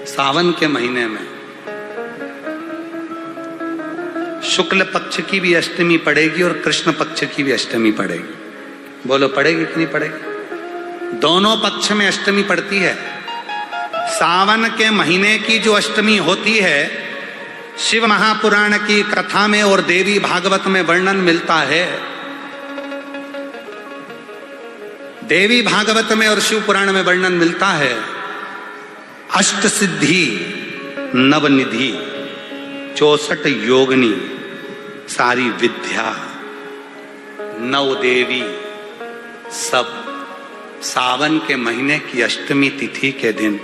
सावन के महीने में शुक्ल पक्ष की भी अष्टमी पड़ेगी और कृष्ण पक्ष की भी अष्टमी पड़ेगी। बोलो पड़ेगी कि नहीं पड़ेगी? दोनों पक्ष में अष्टमी पड़ती है। सावन के महीने की जो अष्टमी होती है, शिव महापुराण की कथा में और देवी भागवत में वर्णन मिलता है। देवी भागवत में और शिव पुराण में वर्णन मिलता है, अष्ट सिद्धि नवनिधि 64 योगिनी सारी विद्या नव देवी सब सावन के महीने की अष्टमी तिथि के दिन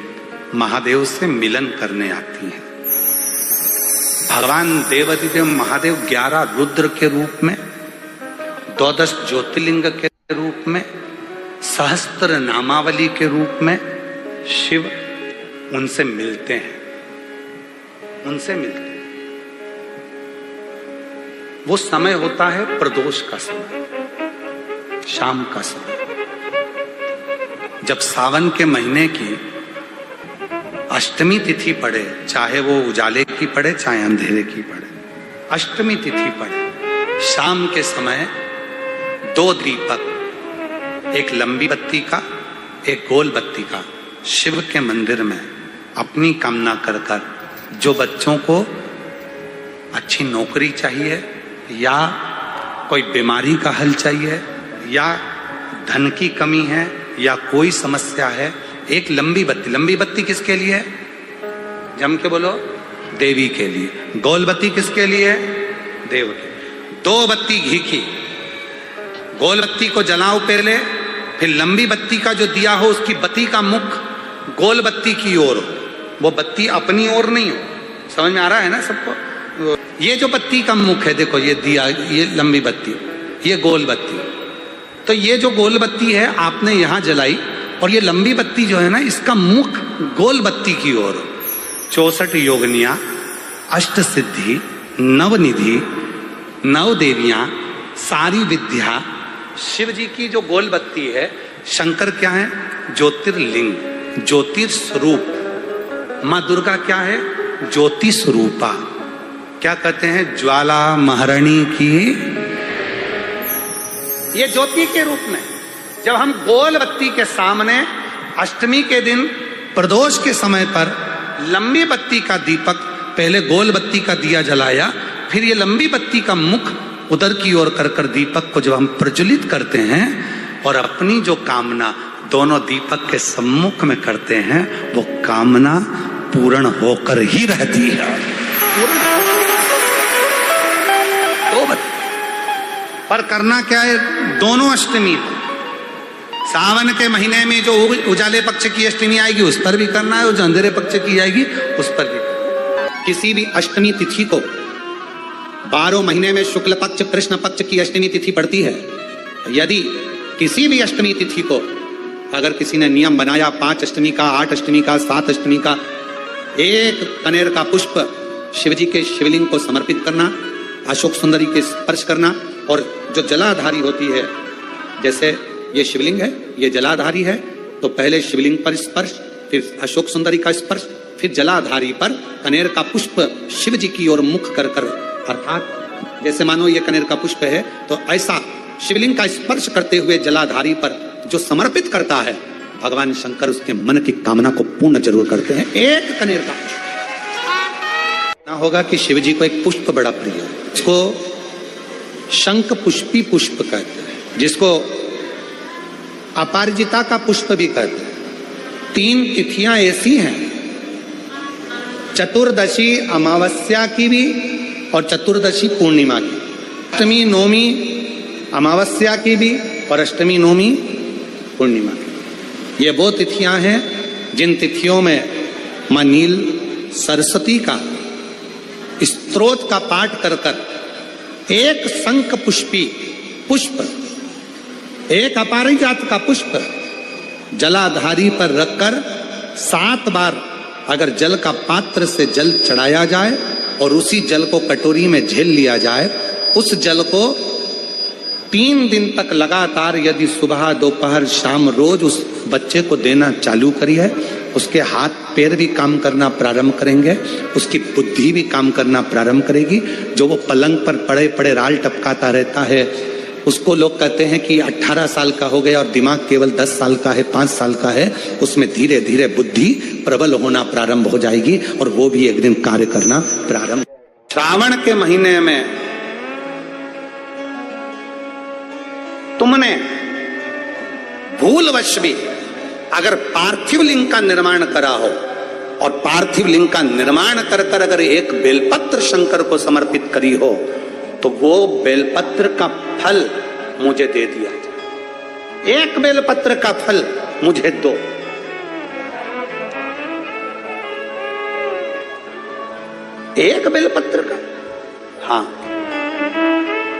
महादेव से मिलन करने आती हैं। भगवान देवाधिदेव महादेव 11 रुद्र के रूप में, 12 ज्योतिर्लिंग के रूप में, सहस्त्र नामावली के रूप में शिव उनसे मिलते हैं, उनसे मिलते हैं। वो समय होता है प्रदोष का समय, शाम का समय, जब सावन के महीने की अष्टमी तिथि पड़े, चाहे वो उजाले की पड़े चाहे अंधेरे की पड़े, अष्टमी तिथि पड़े, शाम के समय 2 दीपक, एक लंबी बत्ती का एक गोल बत्ती का, शिव के मंदिर में अपनी कामना कर कर, जो बच्चों को अच्छी नौकरी चाहिए या कोई बीमारी का हल चाहिए या धन की कमी है या कोई समस्या है, एक लंबी बत्ती किसके लिए है? जम के बोलो, देवी के लिए। गोल बत्ती किसके लिए है? देव के। 2 बत्ती घी की, गोल बत्ती को जलाओ पहले, फिर लंबी बत्ती का जो दिया हो उसकी बत्ती का मुख गोल बत्ती की ओर हो, वो बत्ती अपनी ओर नहीं हो। समझ में आ रहा है ना सबको? ये जो बत्ती का मुख है, देखो ये दिया, ये लंबी बत्ती, ये गोल बत्ती, तो ये जो गोल बत्ती है आपने यहां जलाई और ये लंबी बत्ती जो है ना, इसका मुख गोल बत्ती की ओर। 64 योगिनियां, अष्ट सिद्धि, नवनिधि, 9 देवियां, सारी विद्या। शिव जी की जो गोल बत्ती है, शंकर क्या है? ज्योतिर्लिंग, ज्योतिर्स्वरूप। मां दुर्गा क्या है? ज्योति स्वरूपा। क्या कहते हैं? ज्वाला महारानी की। ये ज्योति के रूप में जब हम गोल बत्ती के सामने अष्टमी के दिन प्रदोष के समय पर लंबी बत्ती का दीपक, पहले गोल बत्ती का दिया जलाया, फिर ये लंबी बत्ती का मुख उधर की ओर कर कर दीपक को जब हम प्रज्वलित करते हैं और अपनी जो कामना दोनों दीपक के सम्मुख में करते हैं, वो कामना पूर्ण होकर ही रहती है। तो पर करना क्या है? दोनों अष्टमी पर, सावन के महीने में जो उजाले पक्ष की अष्टमी आएगी उस पर भी करना है और जो अंधेरे पक्ष की आएगी उस पर भी करना है। किसी भी अष्टमी तिथि को 12 महीने में शुक्ल पक्ष कृष्ण पक्ष की अष्टमी तिथि पड़ती है। यदि किसी भी अष्टमी तिथि को अगर किसी ने नियम बनाया 5 अष्टमी का, 8 अष्टमी का, 7 अष्टमी का, एक कनेर का पुष्प शिव जी के शिवलिंग को समर्पित करना, अशोक सुंदरी के स्पर्श करना, और जो जलाधारी होती है, जैसे ये शिवलिंग है, ये जलाधारी है, तो पहले शिवलिंग पर स्पर्श, फिर अशोक सुंदरी का स्पर्श, फिर जलाधारी पर कनेर का पुष्प शिव जी की ओर मुख कर कर, अर्थात जैसे मानो ये कनेर का पुष्प है तो ऐसा शिवलिंग का स्पर्श करते हुए जलाधारी पर जो समर्पित करता है, भगवान शंकर उसके मन की कामना को पूर्ण जरूर करते हैं। एक कनेर का पुष्प ना होगा कि शिव जी को एक पुष्प बड़ा प्रिय है, इसको शंख पुष्पी पुष्प कहते हैं, जिसको अपराजिता का पुष्प भी कहते हैं। 3 तिथियां ऐसी हैं, चतुर्दशी अमावस्या की भी और चतुर्दशी पूर्णिमा की, अष्टमी नवमी अमावस्या की भी और अष्टमी नवमी पूर्णिमा की। ये वो तिथियां हैं जिन तिथियों में मां नील सरस्वती का स्तोत्र का पाठ कर कर एक शंख पुष्पी पुष्प, एक अपराजिता का पुष्प जलाधारी पर रखकर 7 बार अगर जल का पात्र से जल चढ़ाया जाए और उसी जल को कटोरी में झेल लिया जाए, उस जल को 3 दिन तक लगातार यदि सुबह दोपहर शाम रोज उस बच्चे को देना चालू करिए उसके हाथ पैर भी काम करना प्रारंभ करेंगे, उसकी बुद्धि भी काम करना प्रारंभ करेगी। जो वो पलंग पर पड़े पड़े राल टपकाता रहता है, उसको लोग कहते हैं कि 18 साल का हो गया और दिमाग केवल 10 साल का है, 5 साल का है, उसमें धीरे धीरे बुद्धि प्रबल होना प्रारंभ हो जाएगी और वो भी एक दिन कार्य करना प्रारंभ। श्रावण के महीने में तुमने भूलवश भी अगर पार्थिव लिंग का निर्माण करा हो और पार्थिव लिंग का निर्माण कर कर अगर एक बेलपत्र शंकर को समर्पित करी हो, तो वो बेलपत्र का फल मुझे दे दिया जाए। एक बेलपत्र का फल मुझे दो। एक बेलपत्र का, हाँ,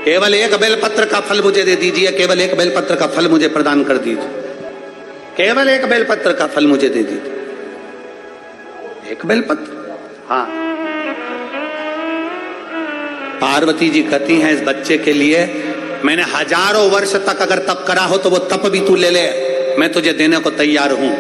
केवल एक बेलपत्र का फल मुझे दे दीजिए, केवल एक बेलपत्र का फल मुझे प्रदान कर दीजिए, केवल एक बेलपत्र का फल मुझे दे दीजिए। एक बेलपत्र, हाँ। पार्वती जी कहती हैं इस बच्चे के लिए मैंने हजारों वर्ष तक अगर तप करा हो तो वो तप भी तू ले ले, मैं तुझे देने को तैयार हूं।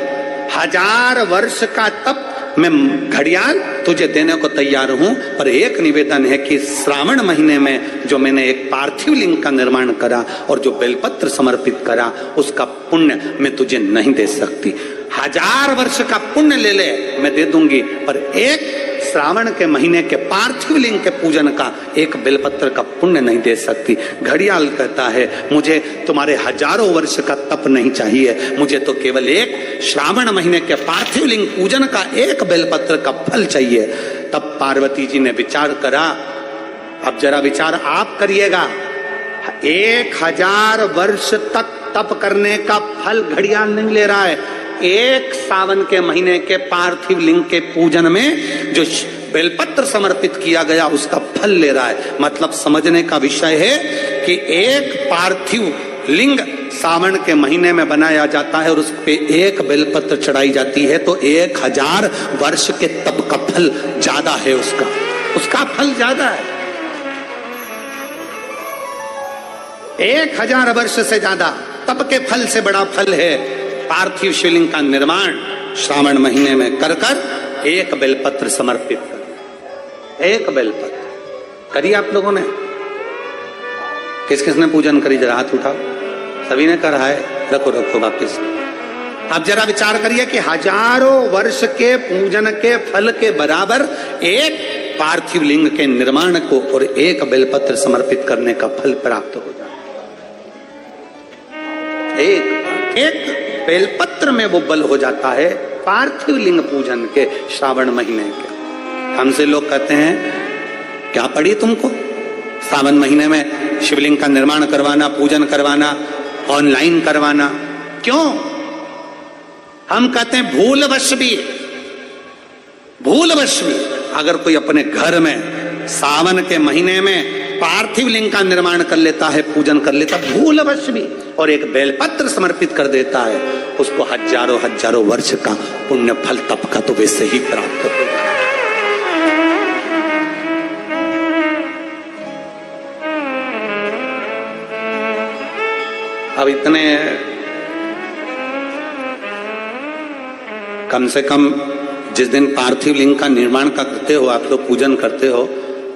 1000 वर्ष का तप मैं घड़ियाल तुझे देने को तैयार हूं, पर एक निवेदन है कि श्रावण महीने में जो मैंने एक पार्थिव लिंग का निर्माण करा और जो बेलपत्र समर्पित करा, उसका पुण्य मैं तुझे नहीं दे सकती। 1000 वर्ष का पुण्य ले ले, मैं दे दूंगी, पर एक श्रावण के महीने के पार्थिव लिंग के पूजन का एक बेलपत्र का पुण्य नहीं दे सकती। घड़ियाल कहता है मुझे तुम्हारे हजारों वर्ष का तप नहीं चाहिए, मुझे तो केवल एक श्रावण महीने के पार्थिव लिंग पूजन का एक बेलपत्र का फल चाहिए। तब पार्वती जी ने विचार करा, अब जरा विचार आप करिएगा, 1000 वर्ष तक तप करने का फल घड़ियाल नहीं ले रहा है, एक सावन के महीने के पार्थिव लिंग के पूजन में जो बेलपत्र समर्पित किया गया उसका फल ले रहा है। मतलब समझने का विषय है कि एक पार्थिव लिंग सावन के महीने में बनाया जाता है और उस पे एक बेलपत्र चढ़ाई जाती है, तो 1000 वर्ष के तप का फल ज्यादा है, उसका फल ज्यादा है। 1000 वर्ष से ज्यादा तप के फल से बड़ा फल है पार्थिव शिवलिंग का निर्माण श्रावण महीने में कर कर एक बेलपत्र समर्पित कर। एक बेलपत्र करी आप लोगों ने? किस किसने पूजन करी? जरा हाथ उठाओ। सभी ने करा है? रखो वापिस। अब जरा विचार करिए कि हजारों वर्ष के पूजन के फल के बराबर एक पार्थिव लिंग के निर्माण को और एक बेलपत्र समर्पित करने का फल प्राप्त हो जाए। एक बेलपत्र में वो बल हो जाता है पार्थिव लिंग पूजन के श्रावण महीने के। हमसे लोग कहते हैं क्या पड़ी तुमको सावन महीने में शिवलिंग का निर्माण करवाना, पूजन करवाना, ऑनलाइन करवाना, क्यों? हम कहते हैं भूलवश भी अगर कोई अपने घर में सावन के महीने में पार्थिव लिंग का निर्माण कर लेता है, पूजन कर लेता, भूलवश भी, और एक बेलपत्र समर्पित कर देता है, उसको हजारों वर्ष का पुण्य फल तप का तो वैसे ही प्राप्त होगा। अब इतने कम से कम जिस दिन पार्थिव लिंग का निर्माण करते हो, आप लोग पूजन करते हो,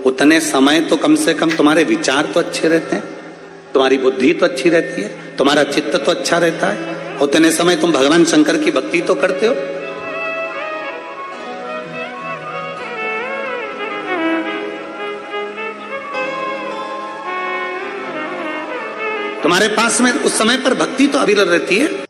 उतने समय तो कम से कम तुम्हारे विचार तो अच्छे रहते हैं, तुम्हारी बुद्धि तो अच्छी रहती है, तुम्हारा चित्त तो अच्छा रहता है। उतने समय तुम भगवान शंकर की भक्ति तो करते हो। तुम्हारे पास में उस समय पर भक्ति तो अविरल रहती है।